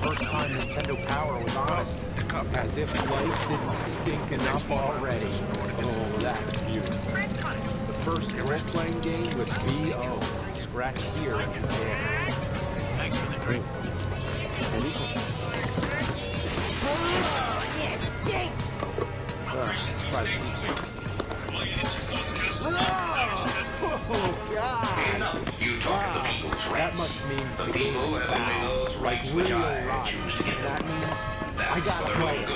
first time Nintendo Power was honest. As if life didn't stink enough already. Oh, that's beautiful. The first role-playing game with VO. Scratch here if you dare. Thanks for the drink. Anything. Yeah, stinks! Let's try the pizza. Oh, God! That must mean the game is foul, like real rotten. And that means I gotta play it.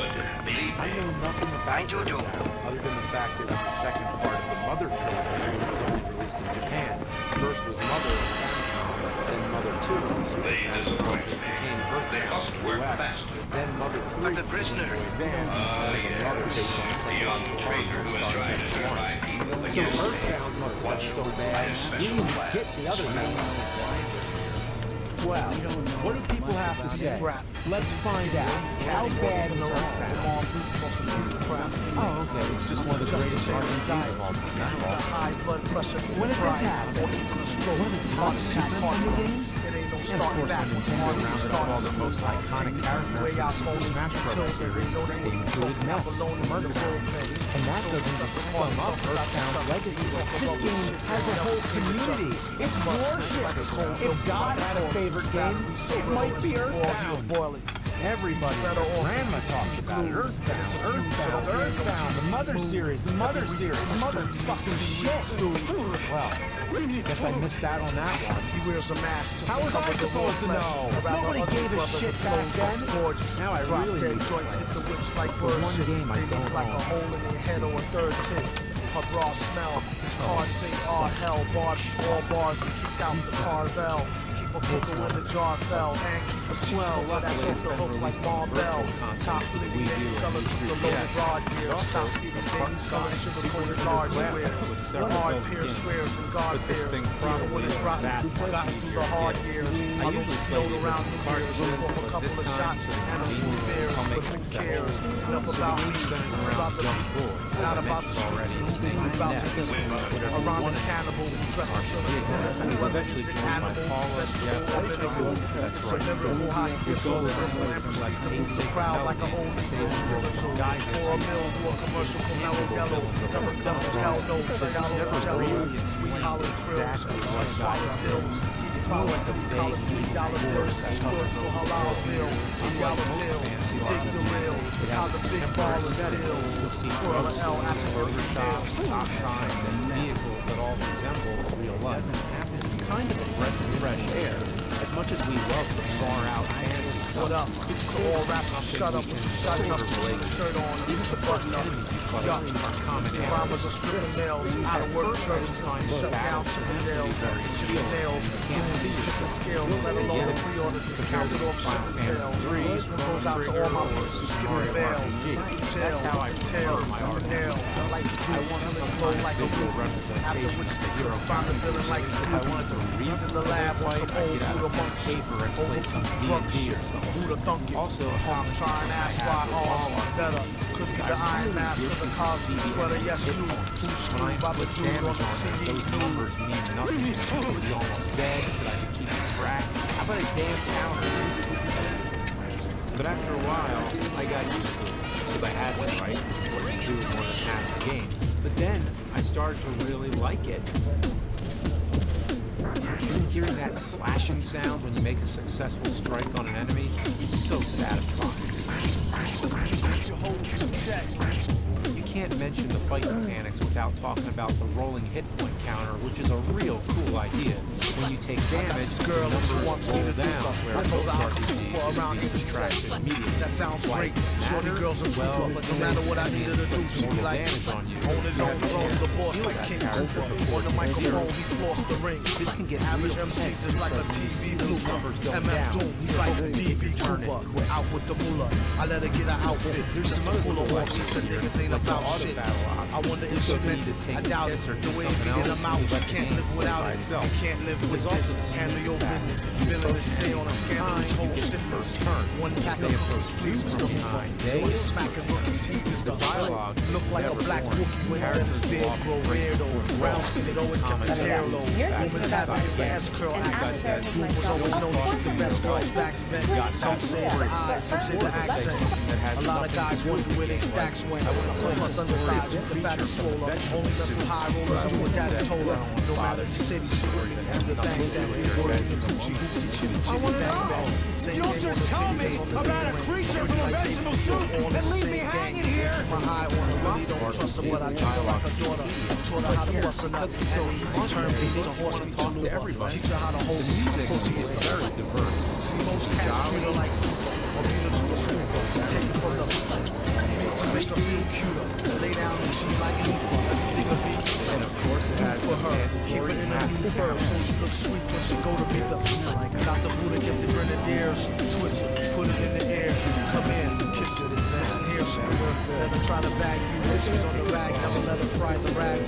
I know nothing about it now, other than the fact it was the second part of the Mother trilogy, which was only released in Japan. First was Mother on Famicom, then Mother 2 on the Super Nintendo, which became Earthbound in the US, then Mother 3 on the Game Boy Advance, and then Mother based on the psychological hardware starting at once. So Earthbound must have been so bad, we didn't even get the other games. Well, what do people have to say? Let's find out. How bad is Earthbound? Oh, okay. It's just one of the greatest RPGs of all time. That's all. When did this happen? One of the top Super Nintendo games? And of course, when Nintendo rounded up all the most iconic characters for the Super Smash Bros. Series, they included Ness, the Murder Hound. And that doesn't even sum up Earthbound's legacy. This game has a whole community. It's worship. If God had a favorite game, it might be Earthbound. Everybody, Grandma talks about it. Earthbound, the Mother series, mother fucking shit. Well, guess I missed out on that one. How was I supposed to know? Nobody gave a shit back then. Now I really need to play. For one game I don't like a hole in your head or a third tip. Her bra smell, his cards say all hell, Barbie, all bars, and kick out the Carvel. Keep a cooker when the jar fell, and keep a cheap cooker that's off the hook like Marvel. Top living baby color to the loaded rod gear. Stop eating baby color, sugar-coated large squares. Hard peer swears and guard bears. Even when it's rotten, forgotten through the hard years. I usually float around the years, pour a couple of shots, and a few beers, but who cares? Enough about me, it's about the people, not about the streets. About around the cannibal, dressed to kill a sinner, eventually animal, vegetable, or mineral. It's a miracle how he gets all the moves the crowd like a old spiritual. Pour a mill to a commercial for mellow yellow. Tell the devil's hell no, say I don't jello. We hollow grills, swallow pills. It's not like the $3 bills, squirt for halal bill, $3 bill, dig the real, it's how the big ballers deal. Twirl an L after burger shops, stop signs, and vehicles that all resemble real life. This is kind of a breath of fresh air, as much as we love the far-out fantasy stuff. What up? To all rappers, shut up with your shut up, put a shirt on, even the button up. Yup, the rhymes are stripping nails, out of work shirts, shut down chipping nails, chipping nails, chipping scales, let alone the pre-orders, it's counted off shipping sales. This one goes out to all my persons, skipping bail, jail, tail, nail, like I want to flow like a root, after which the hero found the villain like Snoopy. He's in the lab on some old Buddha monk paper and play some D&D or something. Buddha thunk it. Also, I'm trying to ask why all better. Could be the Iron Mask or the Cosby sweater. Yes, you. Too screwed by the dude on the CD. Those numbers mean nothing. Is he almost dead? Should I be keeping track? How about a damn counter? But after a while, I got used to it, because I had to, right? What you do more than half the game. But then, I started to really like it. Even hearing that slashing sound when you make a successful strike on an enemy is so satisfying. You can't mention the fight mechanics without talking about the rolling hit point counter, which is a real cool idea. When you take damage, the numbers roll down, where most RPGs can be subtracted immediately. That sounds great. Shorty girls are well, but no matter what I needed to do, she be like, on you. On his own throne, the boss like King Cooper. On the microphone, he flossed the ring. This can get Average MCs is like a TV blooper. MF Doom, he's like DB Cooper. Out with the moolah. I let her get her outfit. Just to pull her off. She said niggas ain't about shit. battle option. I wonder if So she if you meant need it. to take I a doubt piss it. or The do way something we get else, them out, you you let the can't game live play without by it. itself. You can't live with There's also this. the Handle your feedback. business. You Villainous, approach stay on a enemies from scandalous behind, whole you get shiftless. first turn. One pack They of approach cookies, you please, from Mr. Hoover. behind. So They it's smacking rookies, he is The dialogue look like a never black formed. Wookiee with Characters his beard will often grow break weirdo. fourth wall. Brown skin, it always kept his hair low. Woman's habit is an S-curl accent. Dude was always known to get the best girls' backs bent. Some say it's the eyes, some say the accent. A lot of guys wonder where their stacks went. Her thunder thighs with the fattest roller. Only mess with high rollers and what daddy told her. No matter the city, she would do the bang bang. Working the coochie, hoochie, chitty, chitty, bang bang. You don't just tell me about a creature from a vegetable soup and leave me hanging here. My eye on her, really don't trust her, but I treat her like a daughter. Taught her how to fuss her up, and turn me to horse me chalupa. Teach her how to hold music pussy is is the very diverse. See, most cats treat her like or beat her to a scooper. Take it from the to make her feel cuter. Lay down and she like Lufa. Everything a beat. And of course it has For her, keep it in a new fur so she looks sweet when she go to meet the got the Buddha, get the grenadiers, twist it, put it in the air, come in, kiss it, listen here, scooter, let her try to bag you, when she's on the rag, never let her fry the rag,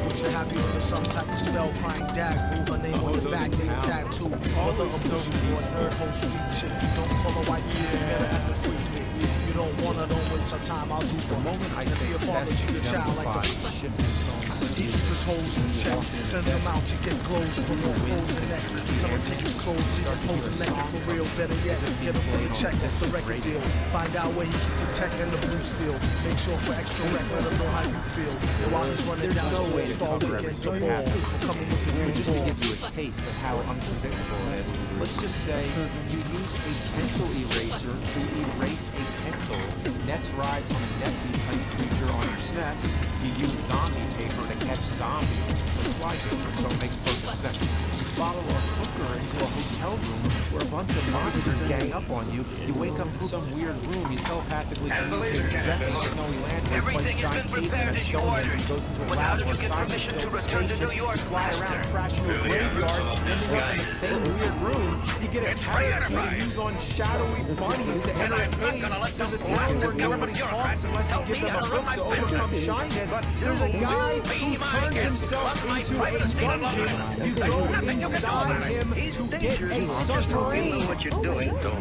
would you have you under some type of spell, crying dag, her name on your back, then a tattoo, mother of vision, or a third whole street chick, don't call her wife, you better act the freak me, you don't wanna, don't waste her time, I'll do The one, moment I and be think a father best to your child like exemplifies the shifting tones he keeps his hoes in check, sends him out to get clothes from the clothes and next. Tell him take his clothes, leave him posing naked for real. Better yet, get him for the check, that's the record deal. Find out where he keep the tech and the blue steel. Make sure for extra rec, let him know how you feel. And while he's running down to the star weekend, the ball, coming with the new just to ball. give you a taste of how unpredictable it is, let's just say you use a pencil eraser to erase a pencil. Ness rides on a Nessie-type creature on your SNES. You use zombie paper to catch zombies. It's logical, so it makes perfect sense. You follow a hooker into a hotel room where a bunch of monsters gang up on you. You wake up in some weird room. You telepathically communicate with Jeff in Snowy Land where he fights giant cavemen and Stonehenge and goes into a lab where scientists build a spaceship. You fly around, crash into a graveyard, ending up in the same weird room. You get a carrot key to use on shadowy bunnies to enter a cave. There's a town where nobody talks unless you give them a hook to overcome shyness. There's a guy who turns himself into a dungeon. You go inside him to get a submarine.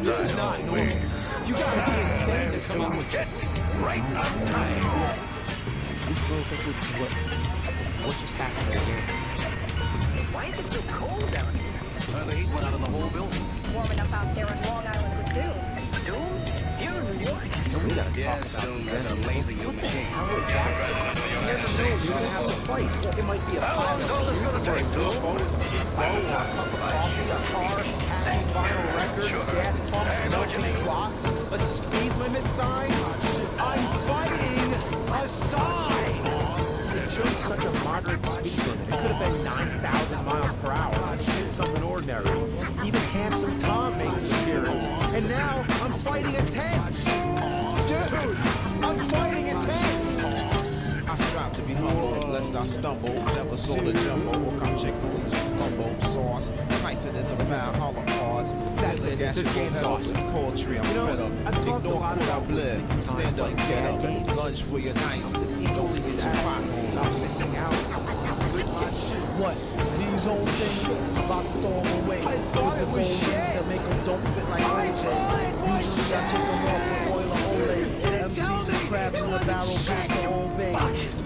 This is not normal. You gotta be insane to come up with this. Right on time. What just happened again? Why is it so cold down here? The heat went out in the whole building. Warm enough out there in Long Island with Doom. Doom? Here in New York? And we gotta Yeah, talk about soon these as a enemies. lazy What the machine. hell is that? You never know who you're gonna have to fight. It might be a pile of all it's gonna or a take, boat, Bill. or a cup of coffee, a car, hacking vinyl records, gas pumps, melting clocks, a speed limit sign. I'm fighting a sign! It shows such a moderate speed limit. It could have been 9,000 miles per hour. It's something ordinary. Even Handsome Tom makes an appearance. And now I'm fighting a tent! Dude! I'm fighting a tent! I strive to be humble, lest I stumble. Never sold a jumbo or come chick foods with gumbo sauce. Tyson is a foul holocaust. That's Then it. the gas This you game's head up awesome. with poetry. I'm You know, fed up. I've talked a Ignore lot cool about I bled. wasting time Stand up, playing get bad up. games. Lunge for your knife. Something Don't equally forget your sad potholes. about missing out on good games. What? These old things, about to throw them away. I thought With it the was gold shit. rings that make them don't fit like I OJ. thought it was Usually I take them off with oil or Olay. MCs and crabs in the barrel past the Old Bay.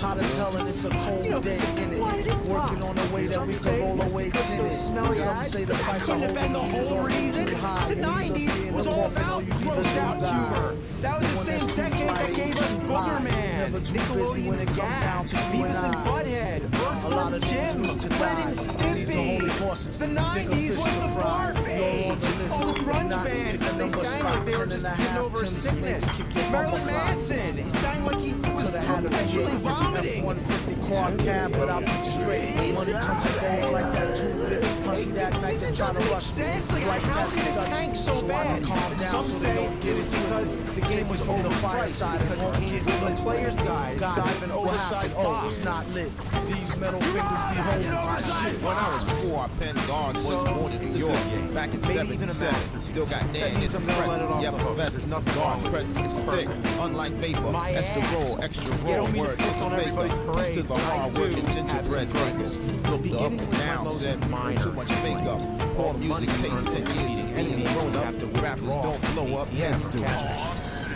Hot as hell and it's a cold day in it. Working on a way that we can roll away tinted. Some say the price of holding on is already too high. The You either be 90s in was the all coffin or about you need gross to out die. humor. That was the One same that's too decade that Friday, gave us too high. Boogerman, Never too busy when it Nickelodeon's comes down to Gag, you and Beavis and I. Butthead, A lot of Earthworm niggas Jim, wish to Ren die. and Need to hold Stimpy. horses. The Bigger 90s fish was to the fry. bar You're on the page. list. All the grunge Not bands that they number sang spot. like they were 10 just and a getting half over Tim's sickness. made to kick your Marilyn bumper clock. Manson, he sang like he was Could have had a perpetually V8 vomiting. F-150 car cab, but I'll be straight. Money comes and goes like that two-bit hussy that night that try to rush me. Like, Right how past did the it Dutch, tank so so I bad? can calm down Some so say they don't get it because twisted. the game Take was it from the overpriced fireside and because won't it came get with a blistered. player's guy inside of an oversized box. It's not lit. These metal fingers be holding my shit. When I was 4, I penned God was born in New York. Back in Maybe even a 77, masterpiece. still got That Dan means hidden I'm gonna let it present. off The the hook. effervescence There's of nothing God's wrong with it. presence is It's thick, perfect. unlike vapor. My Extra ass. roll, extra You raw. don't mean to Word piss to on the everybody's faker. Peace to parade, the but I hard-working do have gingerbread some bakers. gripes. Look the up Beginning and with my down most said minor too much makeup. complaint. Poor All the music money you takes earn 10 from years defeating of being enemies, grown you up. have to Rappers withdraw don't from blow up, ATM heads or do. cash.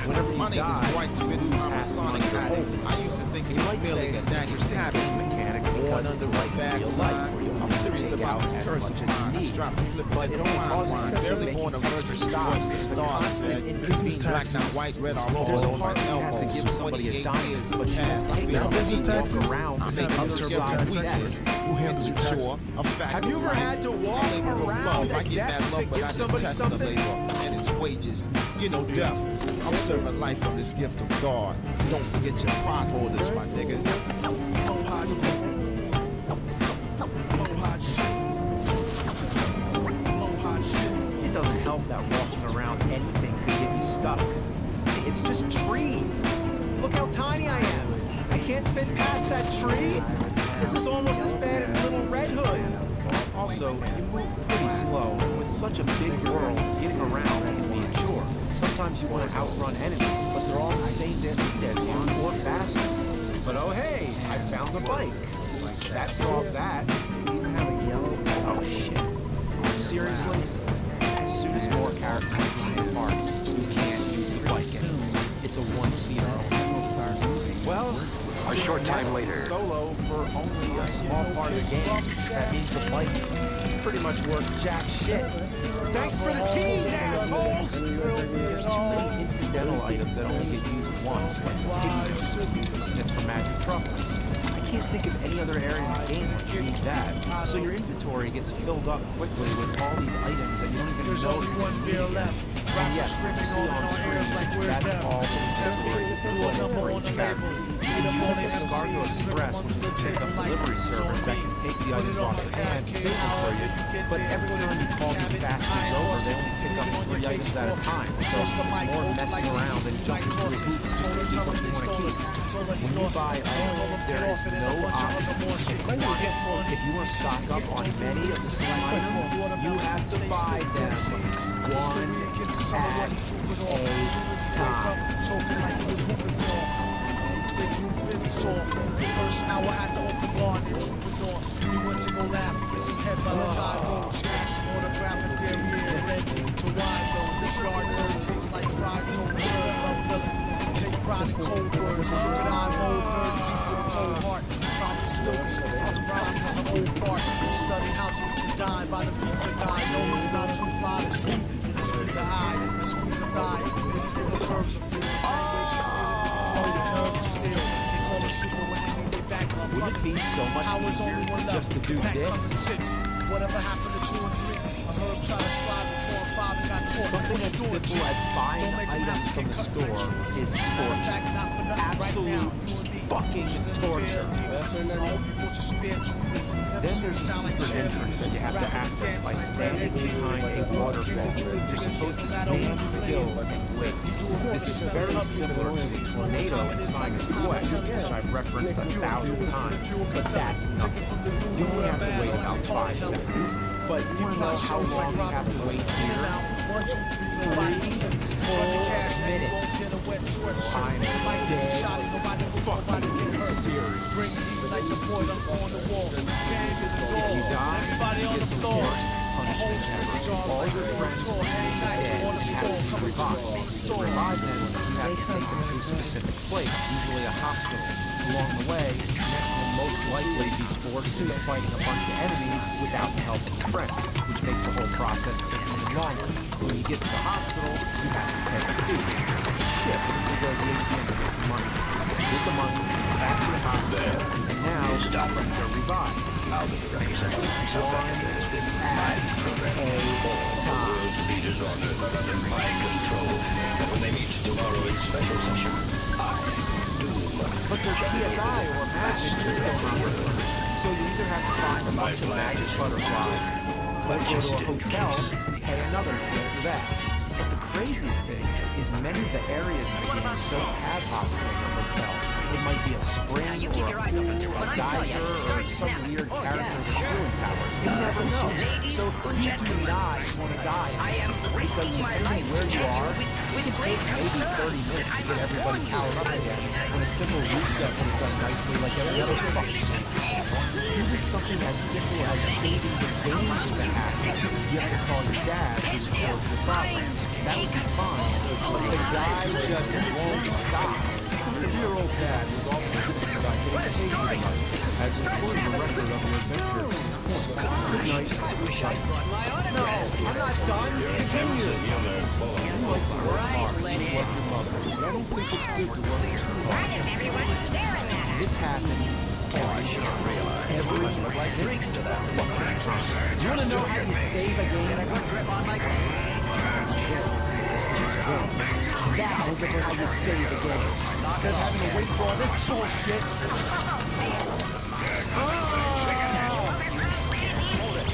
Whenever you My name is die, White you Spitz, lose I'm a half the sonic money you're addict. holding. I used to think it You was might say merely it's a an natural interesting habit. game mechanic Born because under it's a like real life, backside. where you only I'm need to serious take about out this as curse much of as you mine. I need. strive to flip it But in it a only fine causes wine. friction, Barely making born a virgin extra through what stops. the It's a stars said. constant Business inconvenience. Black, not white, red all There's over a on part my where you have to elbows. give somebody a 28 dime, years but you past. I take feel it Now and business you walk taxes? around I'm to making the a other TurboTax side expert. desk. Who handles your taxes? insecure, a fact Have of you ever life. had to walk A labor of around love. I a get desk mad love, to but give I somebody detest the something? labor and its wages. You know, death. I'm serving life from this gift of God. Don't forget your potholders, my niggas. Mohawk shit. Mohawk shit. It doesn't help that walking around anything could get you stuck. It's just trees. Look how tiny I am. I can't fit past that tree. This is almost as bad as Little Red Hood. Also, you move pretty slow. With such a big world, getting around can be a chore. Sometimes you want to outrun enemies, but they're all the same distance as you or faster. But oh hey, I found the bike. That solves that. Oh shit. Seriously? As soon as more characters join the party, you can't use the bike anymore. It's a one-seater. Well, a short time later, solo for only a small part of the game. That means the bike has pretty much worked jack shit. Thanks for the tease, assholes! There's too many incidental items that only get used once, like the piggy bank used to snip for magic truffles. I can't think of any other area in the game where you need that. So your inventory gets filled up quickly with all these items that you don't even There's know only if one you're beer gonna need left. again. And Rappers yes, what you screaming see on on in our ears like screen, we're that's deaf. all the Temporary, inventory do a for number on each the label. character. Eat You up use all up these the Cargo MCs, strip Express, them which under is the to pick table up like delivery it's servers on that me. can take the Put items it on off my your tab, hands and K, save them for however you. you get But there. every Put it time you in call the these cabinet, fast iron ones over, horse they it, only pick leave up it on 3 your items case at a for time. So Bust the it's mic, more hold it messing like around and you jumping might through toss it. hoops to Told her, keep tell what him you they want to stole keep. it. Told her he When you lost buy it. She told him items, there get is off it and no a bunch of option other more to shit. decline. Get money. If you want to stock up on many of the same Like item, you watermelon, have to stay buy split them seeds. one History give me some of what at he drooping off. a Soon as he wake up, time. choking like he was whooping cough. They grew really soft. First hour at the open bar near Troubadour. He went to go laugh and get some head by the side road. She asked him autograph a derriere, red to wine though. This yard nerd tastes like fried toad, turd, love villain. Take pride in cold words, crooked eye mode, nerd deep with a cold heart. Probably still be spitting rhymes as an old fart. Study how to eat to die by the pizza guy. No, he's not too fly to sleep in a squeeze of eye and squeeze a thigh. Maybe give her curves a feel the same way she feels with the flow with nerves of steel. They call her super when they need they back up. Wouldn't it be so much How is easier only one just to left? do Pack this? number 6. Whatever happened to 2 and 3? I heard try to slide with 4 and 5 and got caught. Something What as you doing, simple G? as buying Don't make 'em have items to from get the cut store like truants. is Matter of torture. fact, not for nothing. Absolute Right now, you and me, fucking loosening the torture. bear demons. I hope you brought your spare tweeters. Then there's a secret entrance that you have to access by standing behind a waterfall. You're supposed to stand still and wait. This is very similar to the tornado in Simon's Quest, which I've referenced 1,000 times, but that's nothing. You only have to wait about 5 seconds. But you want to know how long you have to wait here? 1, 2, 3, 4, 3 minutes. I'm dead fucking serious. Bring heat like the boy up on the wall. Bang in the door. If you die, Everybody you on get the the floor. worst A whole punishment scrimmage ever. jar All like your a friends tour. will Any be night dead on the and store. have to be Coming to the revived. main To store. revive them, you have to take them to a specific place, usually a hospital. Along the way, Ness will most likely be forced into fighting a bunch of enemies without the help of his friends, which makes the whole process take even longer. When you get to the hospital, you have to pay a fee. Ship to go to the ATM to get some money. With the money, back to the hospital, and now his friends are revived. I'll be the representative of self-defense with my program. All the world's leaders on Earth are under my control. And when they meet tomorrow in special session, I, Doom, But their shall be PSI able or to magic is master still not every working. So you either have to find a bunch of plan magic is butterflies, or but go just to a in hotel case. and pay another fee for that. But the crazy craziest thing is many of the areas in the game don't have hospitals or hotels. It might be a spring or a pool, a geyser, or some weird character with healing powers. You never know. So you do not want to die because depending where you are, it can take maybe 30 minutes to get everybody powered up again when a simple reset would have done nicely like every other fucking game. Even something as simple as saving the game is a hassle. You have to call your dad to record your progress. That would be fine, but the guy just won't stop. Your dear-old dad was also thinking about getting a safety device, as recording a record of your adventure at this point. Good night, sleep tight. No, I'm not done. Continue. You like to work hard, just like your mother. But I don't think it's good to work too hard. This happens every time. Every single fucking time. You want to know how you save a game? That is how you save a game. Instead of having to wait for all this bullshit.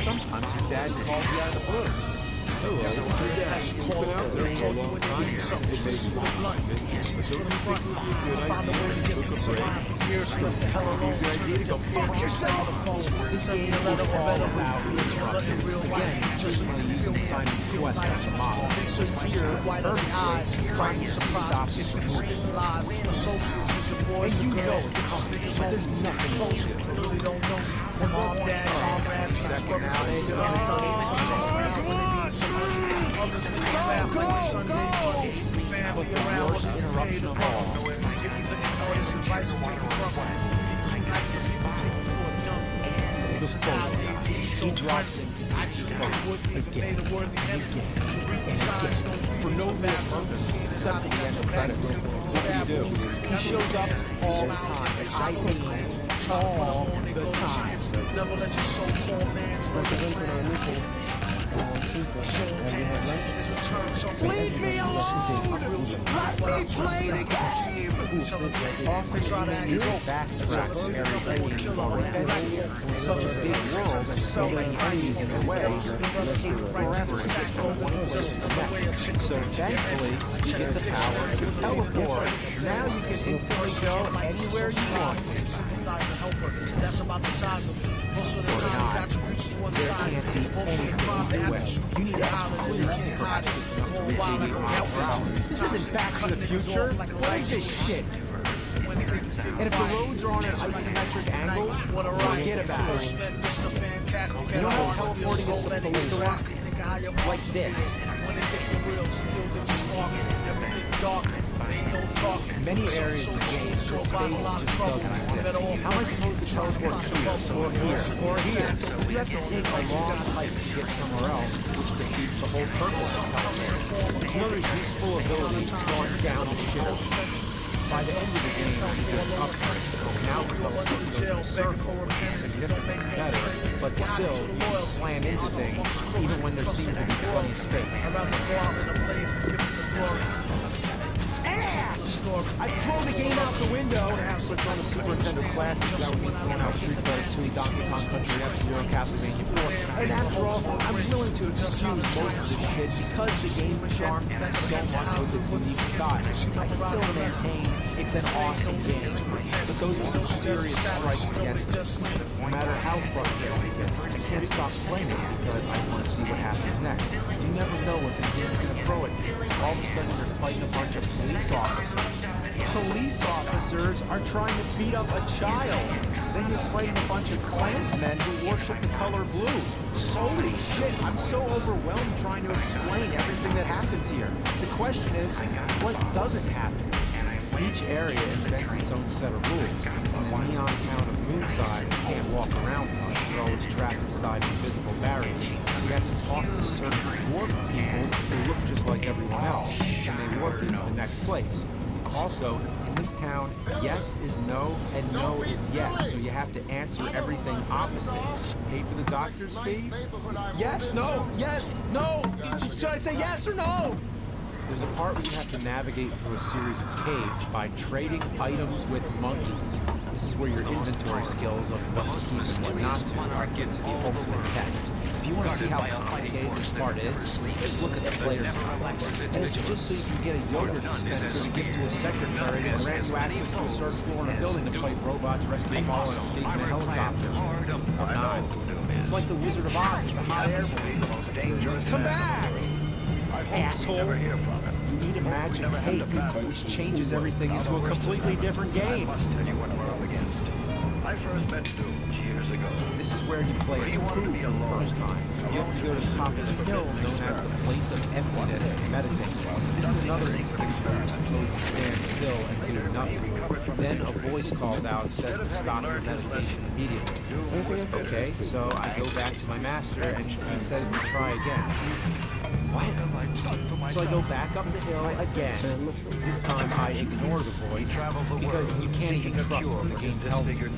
Sometimes your dad calls you out of the blue. Hello, Dad. You've been out there for a long time. It makes me blunt. Don't you think it would be a good idea to take a break? Years the hell alone. Easy idea to go fuck yourself. This game is all about instruction. Again, just when I use Simon's Quest as a model. So here, perfectly, trying to stop it from moving. And you know it's coming, but there's nothing you can do. Really don't know me. Mom, dad, comrades, Second brothers, nowadays, sisters, others with this laugh like Sunday bunnies. But Family the around worst with interruption of all. Give you the ignorance advice to take it from one. Too nice of people take it for a young. The photograph. He drops into each code again and again and again for no real purpose except for the end of credits. What do? He shows up all the time, and I mean all the time. Never let your so-called man's Leave me alone! Let me play the game! Often even you backtrack to areas that you've already been. In such a big world and so many enemies in the way, it can take forever to get from one place to the next. So thankfully, you get the power to teleport. Now you can instantly go anywhere you want. That's about the size of it. Most of the time, his attributes is one There side. can't be anything in the way. You need to have clear perhaps just enough to reach 80 miles per hour. This isn't Back to the Future. What is this shit? And if the roads are on an isometric angle, forget about it. You know how teleporting is supposed to work? Like this. Many areas of the game, the space just doesn't exist. How am I supposed to teleport here, or here, or here? You have to take a long hike to get somewhere else, which defeats the whole purpose of teleporting. It's another useful ability going down the shitter. By the end of the game, there's upgrades. Now teleporting goes in a circle, which is significantly better, but still, you can slam into things even when there seems to be plenty of space. Ass! I throw the game out the window. So it's on the Super Nintendo Classics. That would mean throwing out Street Fighter 2, Donkey Kong Country, F-Zero, Castlevania 4. And after all, I'm willing to excuse most of this shit because the game charmed so much with its unique style. I still maintain it's an awesome game. But those are some serious strikes against it. No matter how frustrating it gets, I can't stop playing it because I want to see what happens next. You never know what the game's going to throw at you. All of a sudden, you're fighting a bunch of police officers. Police officers are trying to beat up a child. Then you're fighting a bunch of Klansmen who worship the color blue. Holy shit, I'm so overwhelmed trying to explain everything that happens here. The question is, what doesn't happen? Each area invents its own set of rules. In the neon town of Moonside, you can't walk around much. You're always trapped inside invisible barriers. So you have to talk to certain dwarf people who look just like everyone else, and they warp you to the next place. Also, in this town, yes is no and no is yes, so you have to answer everything opposite. Pay for the doctor's fee? Yes, no, yes, no! Should I say yes or no? There's a part where you have to navigate through a series of caves by trading items with monkeys. This is where your inventory skills of what to keep and what not to are put to the ultimate test. If you want to see how complicated this part is, just look at the player's guide. And it's just so you can get a yogurt dispenser to give to a secretary and grant you access to a certain floor in a building to fight robots, rescue a ball, and escape in a helicopter. Or not. It's like the Wizard of Oz with the hot air balloon. Come back! Asshole! You need a magic cape, which changes everything into a completely different game. I first met Dooms years ago. This is where you play as Pooh for the first time. You have to go to the top of the hill known as the Place of Emptiness and meditate. This is another instance where you're supposed to stand still and do nothing. Then a voice calls out and says to stop your meditation immediately. Okay, so I go back to my master and he says to try again. What? So I go back up the hill again. This time I ignore the voice because you can't even trust what the game tells you.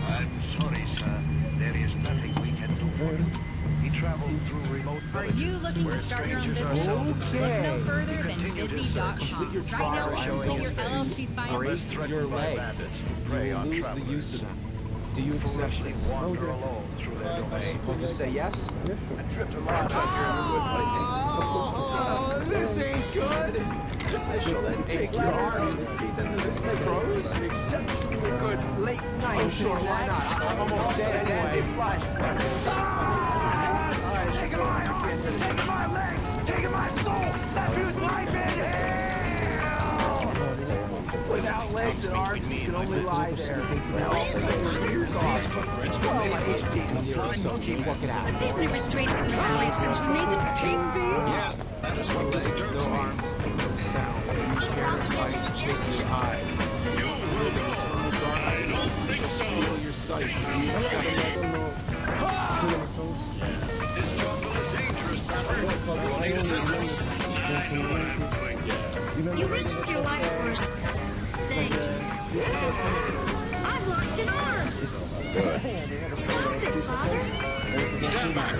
I'm sorry, sir. There is nothing we can do for him. He traveled through remote Are villages you looking to where start your own strangers business? are Look Okay. no further than Continue to busy.com. Complete your Right trial, now, I'm show going your to LLC file. break your legs. You will lose the use of them. Do you accept this? wander alone through their I'm domain. supposed to say yes? Oh, this ain't good. I shall then take your arms and feed them to the crows. Oh, sure, why not? I'm almost dead anyway. Taking my arms, taking my legs, taking my soul. That views life in hell. Without legs and arms, you can only lie there. What is it? Your ears off. Well, my HP is 0, so keep looking out. They've never strayed from the valley since we made the pig feed. Yes, that is what disturbs No me. arms, no sound. You terrified, chase your eyes. I don't think so. Steal your sight. You accept this? This jungle is dangerous, Pepper. You will need assistance. I know what I'm doing. You risked your life for us. Thanks. I've lost an arm. Stop it, Father. Stand back.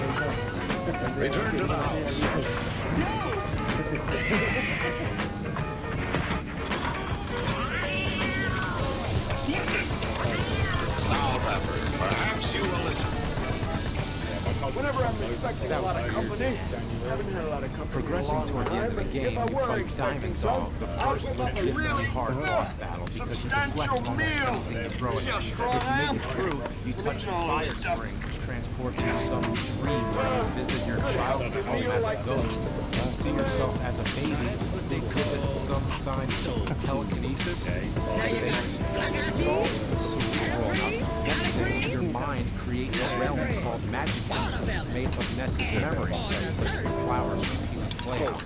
Return to the house. Now, Pepper, perhaps you will listen. Whenever I'm expecting a lot of company, I haven't had a lot of company. Progressing toward the end of the game, you fight Diamond Dog, the first legitimately hard boss battle, because he deflects almost anything you throw at him. If you make it through, you touch the fire spring, which transports you to some dream where you visit your childhood home as a ghost. You see yourself as a baby, exhibit some signs of telekinesis, Next thing, your mind creates a realm called magic, made up of Ness's memories that places the flowers from Peewee's playhouse.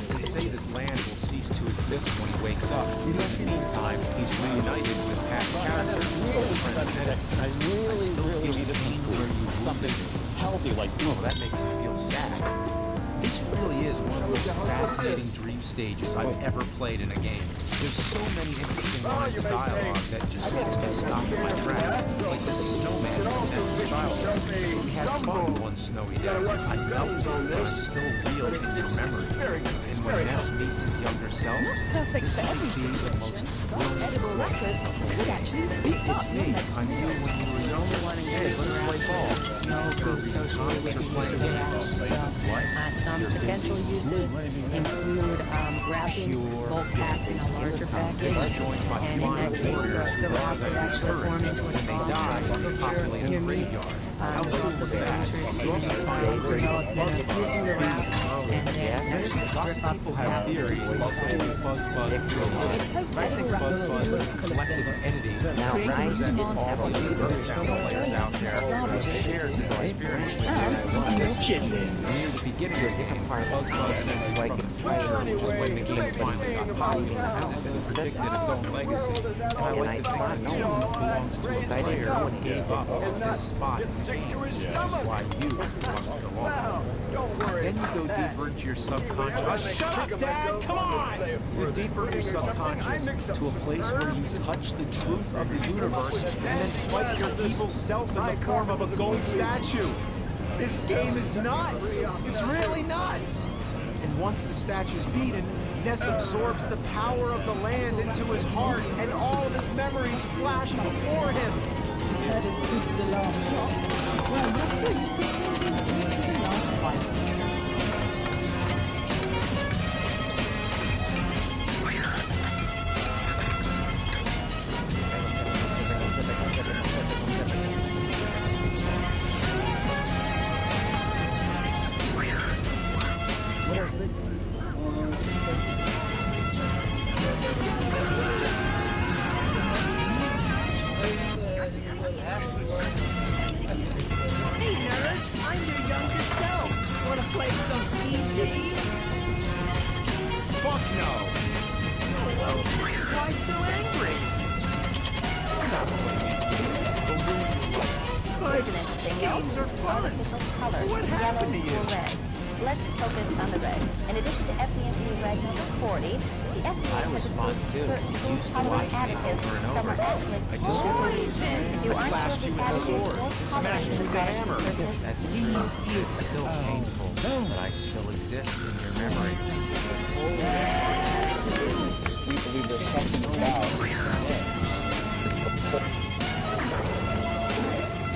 They say this land will cease to exist when he wakes up. In the meantime, he's reunited with past characters, old friends, and I still feel the pain where you something healthy like, oh, that makes you feel sad. This really is one of the most fascinating dream stages I've ever played in a game. There's so many interesting lines of dialogue that just makes me stop in my tracks. Like this snowman from Ness's childhood. We had fun one snowy day. I melted, but I'm still real in your memory. And when Ness meets his younger self, this might be the most brilliant breakfast would actually beef up It's me. I knew when you were young. Hey, let's play ball. no associated with the use of apps. So some potential uses include wrapping bulk packed in a larger package, and in that case the wrap would actually form into a sauce or picture your meat. Also very interesting developed in using the wrap and then rip up People the have wrap. theories about the whole Buzz theory. It's I think Buzz is a collective entity that represents all the other Earthbound players out there who have shared this experience with you. Near the beginning of the game, Buzz says he's from the future, which is when the game finally got popular, as if it predicted its own legacy. And I like to think that the tune belongs to a player who gave up this spot in the game, which is why you must go on. Then you go deeper into your subconscious. Shut up, Dad! Come on! You go deeper into your subconscious to a place where you touch the truth of the universe and then fight your evil self in the form of a gold statue. This game is nuts. It's really nuts. And once the statue's beaten, Ness absorbs the power of the land into his heart, and all of his memories flash before him. Let him drink to the last drop. Well, Doctor, you could send him drink to the last bite. Hey, nerd, I'm your younger self. Wanna play some E.T.? Fuck no. Oh, well, why so angry? Stop playing these games. They'll ruin your life. Here's an interesting note. Games are fun. Artificial colors, What happened to yellows you? or reds. Let's focus on the red. In addition to FDNC Red number 40, the FDA has approved certain food coloring additives. Some are actually I destroyed you. If you I aren't slashed sure you if with a additives sword. or I smashed colorants you in with a products hammer. you purchase, It's still painful, but I still exist in your memory. We believe there's something about it.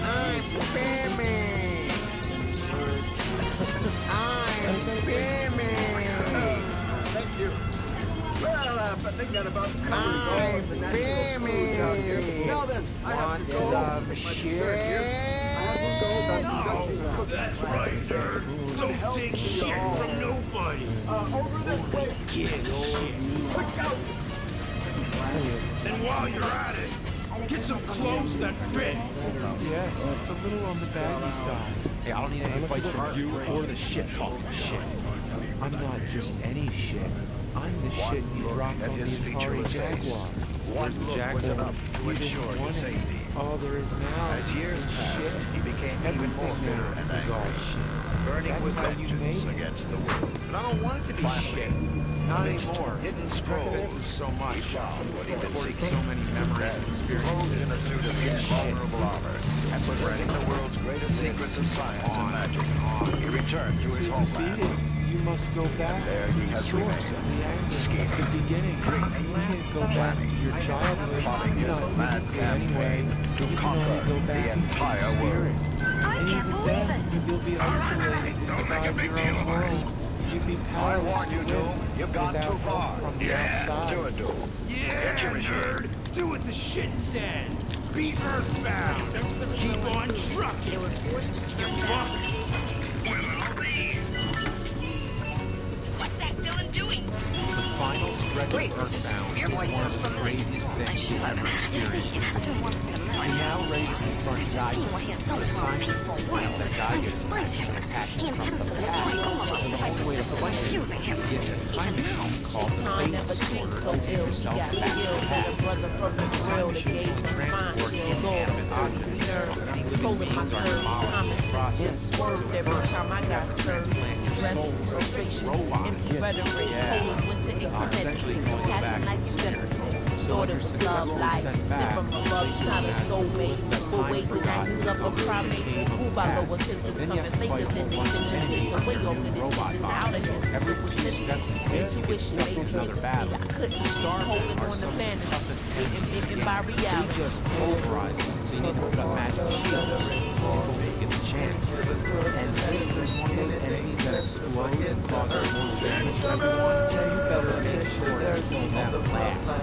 I'm Batman. I'm Batman. Thank you. Well, I think that about covers all of the natural foods out here. Now then, I have to go. Want some Take my dessert here. I have to go. That's right, nerd. Don't take shit from nobody. Over this way. Look out. And while you're at it, get some clothes that fit. Yes, it's a little on the baggy side. Hey, I don't need any advice from you or the shit talking shit. I'm not just any shit. I'm the shit you dropped on the Atari Jaguar. Where's the Jaguar? You didn't want it. All there is now is shit. Everything now is all shit. That's how you made it. But I don't want it to be shit. Not anymore. I've been through so much. Recording so many memories and experiences. It's shit. And possessing the world's greatest secrets of science and magic, he returned to his homeland. You must go back There to he the has source remained, of the anger, scheming, the beginning. dreaming, You can't go back to your childhood. plotting You're his not mad physically anyway. campaign to You can conquer only go the back entire to the world. spirit. I And can't even believe then, it. you'll be isolated inside your own world. You'd be powerless warn to you, win Doom. You've gone without too far. help from the outside. Do it, Doom. Yeah, nerd. Do what the shit said. Be earthbound. Keep on trucking. You fuck. What's that villain doing? The final stretch of Earthbound is one of the craziest things you've ever experienced. You're now ready to confront guidance, the scientist explains that guidance is actually an attack from the past. So the only way to fight it is to get a time machine called the Time Fate never came Disorder so to take ill. He yourself got back to skilled the with a past. brother from the The time grill that machine gave can him spine transport chills. All inanimate the objects. nerves, Any living controlling my beings are nerves. demolished in Common the sense process. just swerved So every first, time I you got have to served. transplant your Stress, soul to frustration, robots. empty rhetoric. Yeah. Colas went to Eventually incremental. call you back Passion like to spirit. Jefferson. So Thought when it you're was love successfully life. sent Sent back, from you above, place your not a magical soulmate. flip that For time ways and forgot actions of a goes to the primate. cave of Who the by lower past. senses Then you have coming to faker fight a than whole bunch of Nathan just enemies missed in away your all new good robot intentions. Out body. of his Every sister was few missing. steps you take, you Intuition get stuck made into another me. battle. I couldn't The see Starmen holding are on to some of the fantasy. toughest enemies in the In game. by They reality. just pulverize you, so you need to put up magic shields before you get the chance. And if there's one of those enemies that explodes and causes mortal damage to everyone, you better make sure to kill them last.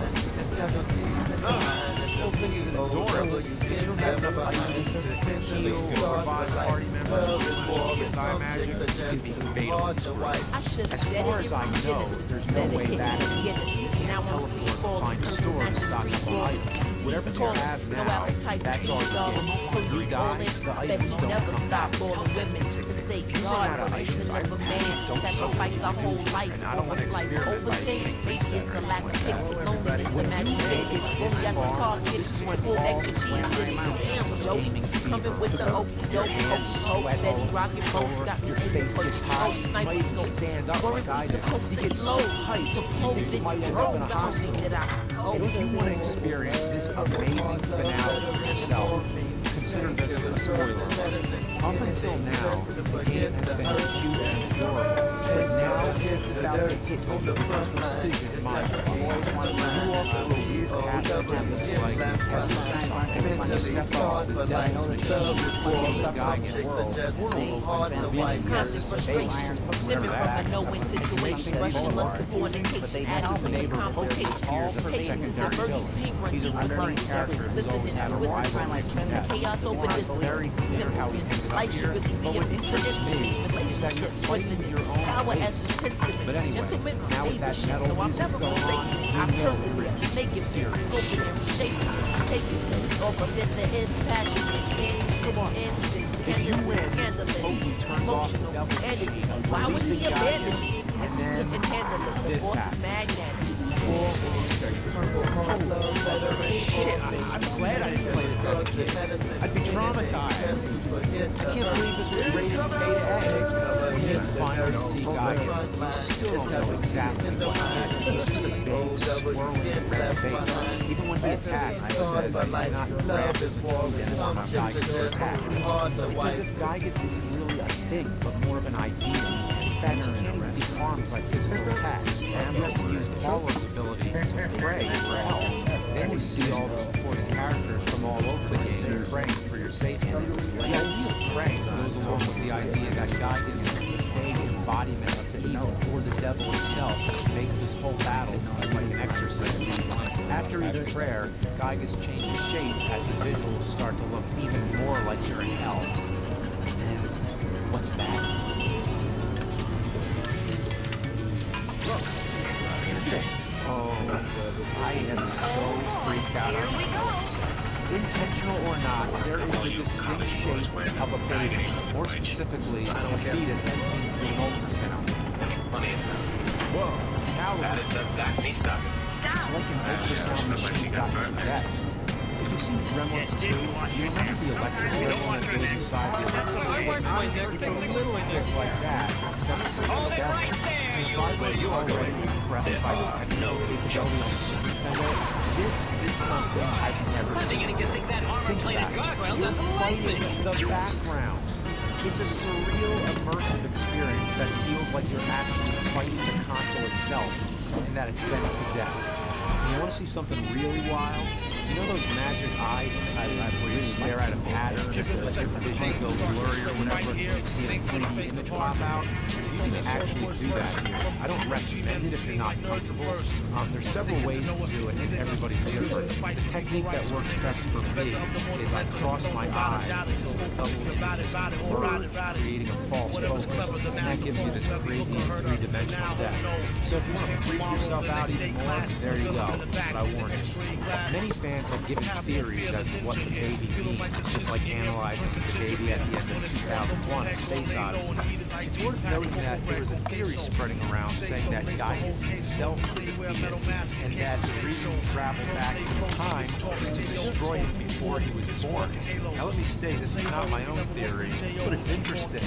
This whole thing is an endurance. If you don't have enough items to heal or revive party members or use GSI magic, you can be fatally destroyed. I should As have far as I dedicated know, Genesis there's no instead of way hitting back. the Guinnesses. You Now can't I'm free teleport to falling, find a cursing store at to the stock street up on brawl. items. Whatever you Calling, have no now, appetite that's to all be you starving. get. So When you deep all die, in, the bet items he don't never come stop back. balling women. Forsake If you run God, out of racing items, of a man. don't Sacrifice sell our them. whole life And I don't over want to slice. experiment by Overstaying, being maybe it's a lack of pick. Loneliness, When you imagination. make it Only this at the far, park, this is when full all extra the cheese last in it. symptoms Damn, of Jody, gaming coming fever with the occur. okey Your doke, hands smoke, sweat steady all over rocking the folks, floor, got me your aiming face for gets your hot, throat, you sniper might even scope. stand up Weren't like I we did. supposed You to get so elope? hyped, you Proposed think you in might end up in a rooms, I don't think hospital. that I And if you want to experience this amazing finale for yourself, consider this a spoiler alert. Up until now, the game has been cute and adorable, but now it's about to hit you with precision modifications. You walk through a weird passage that looks like a test or something. You step off the devil's machine, creating a Geigen's world. Constant frustration, stemming from a no-win situation, Russian lust of fornication, adding to the complication, patience is a virtue, pain run deep with learning, listening to whisper, chaos over this simpleton, life should really be a mix of instruments, relationships, women, power as an instrument, gentlemen, neighborship, so I'm never forsaken, I'm persevere, naked, scoping and shaping, take yourself off of it, the hidden passion, scandalous, emotional, energy, why would he abandon me, as he couldn't handle it, the boss is magnanimous. Shit, I'm glad I didn't play this as a kid. I'd be traumatized. I can't believe this was rated A. When you finally see Geigen, you still don't know exactly what he is. He's just a big, swirling red face. Even when he attacks, he says, "I might not grab his wall and form of Geigen to attack." It's as if Geigen isn't really a thing, but more of an idea. In fact, he can't even be harmed by physical attacks. And you have to use Paulo's ability to pray for help. Then you see all the supporting characters from all over the game praying for your safety. The idea of praying goes along with the idea that Geigen is the vague embodiment of evil, or the devil himself, makes this whole battle feel like an exorcism. After each prayer, Geigen changes shape as the visuals start to look even more like you're in hell. And what's that? Look! Oh, I am so freaked out. I don't know what to say. Intentional or not, there is the distinct shape of a baby, more specifically, a fetus as seen through an ultrasound. Whoa, now look at it. It's like an ultrasound machine got possessed. If you've seen Gremlins 2, you remember the electric signal that goes inside the electrical cable? It's a little bit like that, except for the devil. And if I was already impressed by the technical capability on the Super Nintendo, this is something I've never seen. Think about it. You're fighting the background. It's a surreal, immersive experience that feels like you're actually fighting the console itself, and that it's been possessed. And you want to see something really wild? You know those magic eye images where you stare at a pattern and let your vision go blurry or whatever until you see a 3D image pop out? You can actually do that here. I don't recommend it if you're not comfortable. There's several ways to do it, and everybody's different. The technique that works best for me is I cross my eyes until the double images converge, creating a false focus, and that gives you this crazy three-dimensional depth. So if you want to freak yourself out even more, there you go. But I warn you. Many fans have given theories as to what the baby means, just like analyzing the baby at the end of 2001, A Space Odyssey. It's worth noting that there is a theory spreading around saying that Geigen himself is a fetus, and that the reason he traveled back in time was to destroy him before he was born. Now let me state, this is not my own theory, but it's interesting.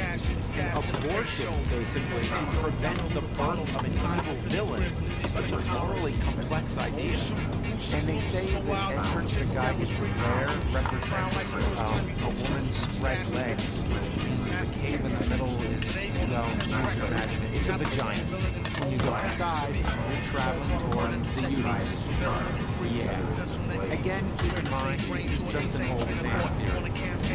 An abortion, basically, to prevent the birth of an evil villain. It's such a morally complex idea. And they say the entrance to Geigen's lair represents a woman's spread legs, which means the cave in the middle is, well, you can imagine it. It's a vagina. When you go inside, you're traveling toward the uterus. Yeah. Again, keep in mind, this is just an old fan theory.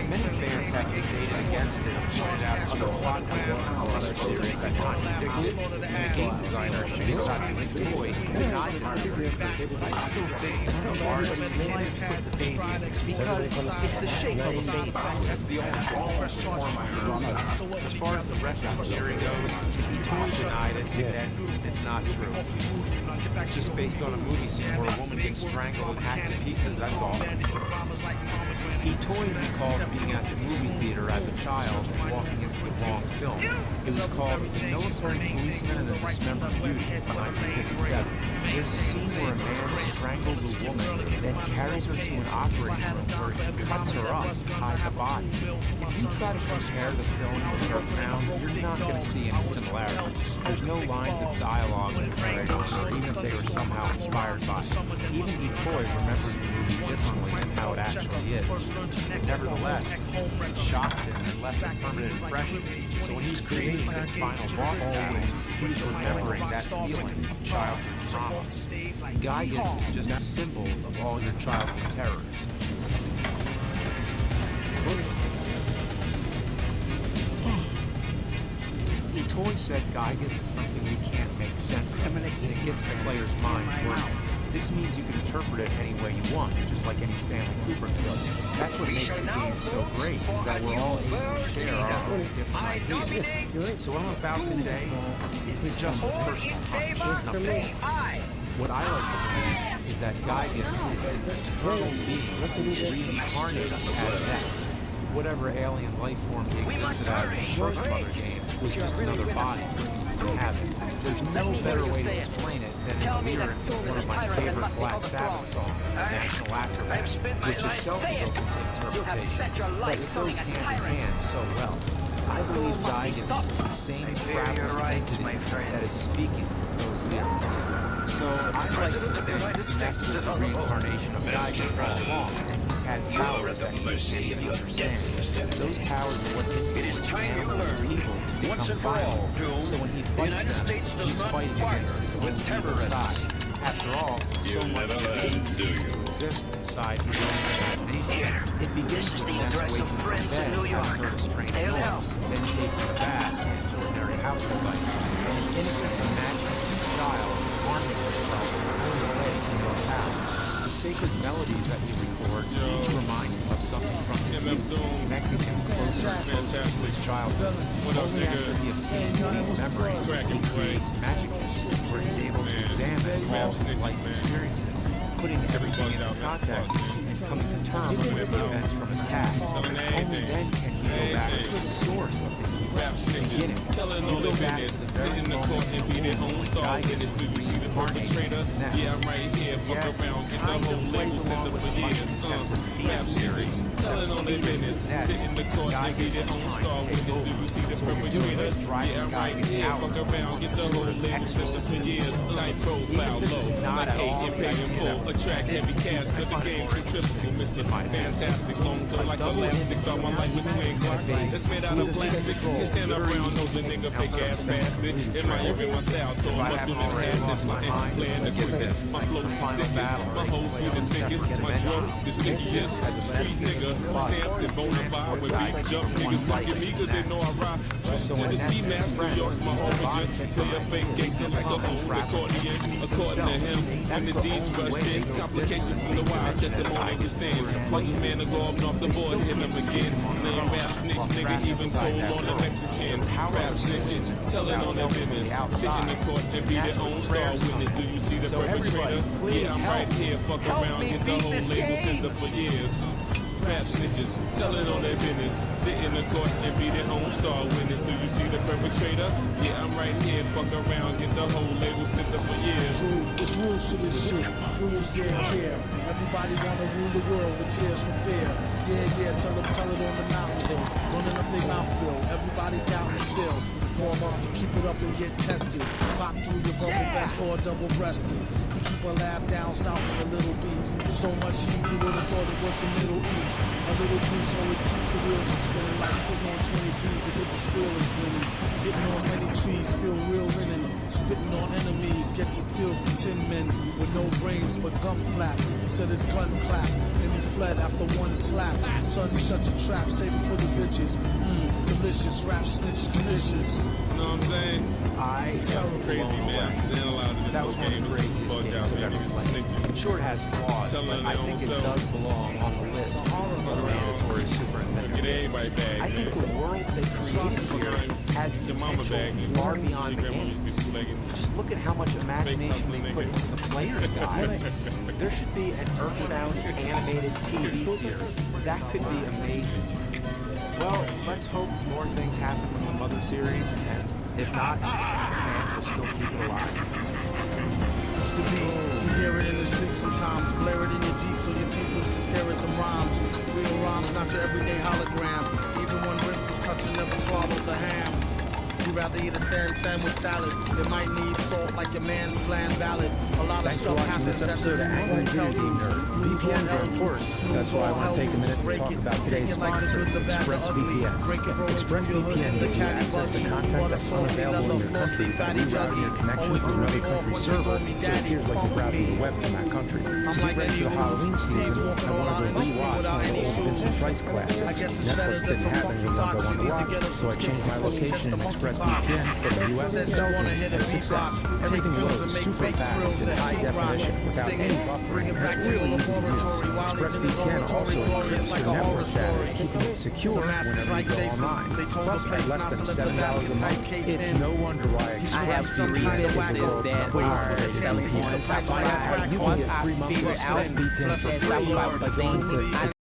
Many fans have debated against it and pointed out other plot holes and other theories that contradict it. And the game designer Shinsaku Toy denied my theory. I still think the artist wanted to put the baby in because it's the shape of a baby. That's the only performance error. As far as the rest of the theory goes, Toy denied it, and it's not true. It's just based on a movie scene where a woman gets strangled and hacked to pieces, that's all. Toy recalls being at the movie theater as a child and walking into the wrong film. It was called The Military Policeman and the Dismembered Beauty from 1957. There's a scene where a man strangles a woman, then carries her to an operating room where he cuts her up and hides the body. If you try to compare the film with her found, you're not not going to see any similarities. There's no lines of dialogue in the narration, even if they were somehow inspired by it. Even Decoy remembers the movie differently than how it actually is. Nevertheless, it shocked him and left a permanent impression. So when he's creating his final boss battle, he's remembering that feeling of childhood trauma. Gygas is just a symbol of all your childhood terrors. Toy said Gygas is something you can't make sense of, and it gets the player's mind working. This means you can interpret it any way you want, just like any Stanley Kubrick film. That's what makes the game so great, is that we're all able to share our own different ideas. So what I'm about to say isn't just a personal hunch, nothing. What I like to believe is that Gygas is an eternal being reincarnated as Ness. Whatever alien life form he existed as in the first Mother game was just another body for him to inhabit. There's no better way to explain it than in the lyrics of one of my favorite Black Sabbath songs, National Aftermath, which itself is open to interpretation, but it goes hand in hand so well. I believe Gygas is the same traveling entity that is speaking from those lyrics. So I like to think Ness was a reincarnation of Gygas all along, and he's had powers that he didn't understand. Those powers are what influence animals and people to become violent. So when he fights them, he's fighting against his own evil side. After all, so much of seems to exist inside his own imagination. It begins with Ness waking from bed, having heard a strange noise, then taking a bath in ordinary household items. An innocent, imaginative child arming himself with an own way to your power. The sacred melodies that he records each remind him of something from his youth, connecting him closer and closer to his childhood. Only after he obtains these memories, he creates magic machines where he's able to examine all his life experiences, putting everything into context and coming to terms with the events from his past. Only then can he go back to the source of the evil, the beginning. He go back to the very moment of when Gygas reincarnated Ness. Yes, it kind of plays along with the Much Contested TV series, except for Ness and Gygas is trying to take over. So what you're doing is driving Gygas out of sort of exorcism. Even if this is not at all the idea that was intended, you can find it more interesting in my opinion. A double image of an alien and a baby who is a control, literally using the outside sense. If I haven't already lost my mind, let's get this. The final battle takes place in separate dimensions. This has a metaphysical plot story, where Gygas is one life in Ness. So when Ness and his friends bond and gates and like a trap themselves, that's the only way they go exist in the same dimension as Gygas. Man to go up off the board, hit him again. Name rap snitch, nigga even told on the Mexican. Rap snitches, telling on their business. Sit in the court and be their own star witness. Do you see the perpetrator? Yeah, I'm right here. Fuck around, get the whole label center for years. Rap snitches, telling on their business. Sit in the court and be their own star witness. Do you see the perpetrator? Yeah, I'm right here. Fuck around, get the whole label center for years. It's rules to this shit. Rules didn't care. Everybody wanna rule the world with tears for fear. Yeah, tell it on the mountain hill. Running up their mouth bill. Everybody doubting still. Warm up, keep it up and get tested. Pop through your bubble vest or double breasted. You keep a lab down south of the Little Beast. So much heat, you would've thought it was the Middle East. A little grease always keeps the wheels a spinning. Like sitting on 23s to get the squealers grinning. Getting on many trees, feel real linen. Spitting on enemies, get the steel from 10 men with no brains but gum flap. Said his gun clap, then he fled after one slap. Son, shut your trap, save it for the bitches. Delicious, rap snitch, delicious. You know what I'm saying? I am crazy, man. That was one of the craziest games I've ever played. Sure, it has flaws, but I think it does belong on the list of mandatory Super Nintendo games. I think the world they created here has potential far beyond the games. Just look at how much imagination they put into the player's guide. There should be an Earthbound animated TV series. That could be amazing. Well, let's hope more things happen with the Mother series, and if not, fans will still keep it alive. It's the beat. You hear it in the street sometimes. Blare it in your Jeep so your peoples can stare at the rhymes. Real rhymes, not your everyday hologram. Even when rims is touching, never swallow the ham. You rather eat a sandwich salad. It might need salt like your man's bland ballad. A lot of Thanks for stuff watching happens this that the episode of news Angry won't tell Video you. Game Nerd. Lose all VPNs are hell important. juice, That's snooze why I all want hell to take a loose. minute to Break talk it, about take today's it like the sponsor, good, the bad, the ugly. ExpressVPN. Break it, roll it through your hood ExpressVPN in the gives you caddy access to buggy. content Water that's salty, unavailable in leather your flossy, country by fatty rerouting your juggy. connections Always to threw another me off country's when she server, told me so it daddy, appears like funk you're browsing me. the web from that country. I'm To like get ready any for the Halloween who's season, scenes walking I all out wanted in to the street rewatch without one of any the old Vincent shoes. Price classics. I guess it's Netflix better than didn't some have funky any ones I socks. You wanted to need to watch, get her so some I sticks changed my before she gets location the in monkey box. ExpressVPN from the US Says to she wanna Belgium, hit a and a beatbox, success. take Everything pills and loads make super fake fast grills in and high sheetrock, definition without singing, any buffering, bringing and back it's to your really easy to laboratory use. while he's in his ExpressVPN oratory also glory. It's encrypts like your a horror network data, story. keeping it secure The mask is whenever you like go Jason. online. They told Plus, the at place less not than to let the $7 basket a month, type case it's in. no wonder why I have ExpressVPN some kind of is the wacko, world's waiting for the #1 chance to rated heat the VPN. pipes Buy like it a now. crack You can whore. get 3 months of Plus, ExpressVPN plus for a free lord. by going to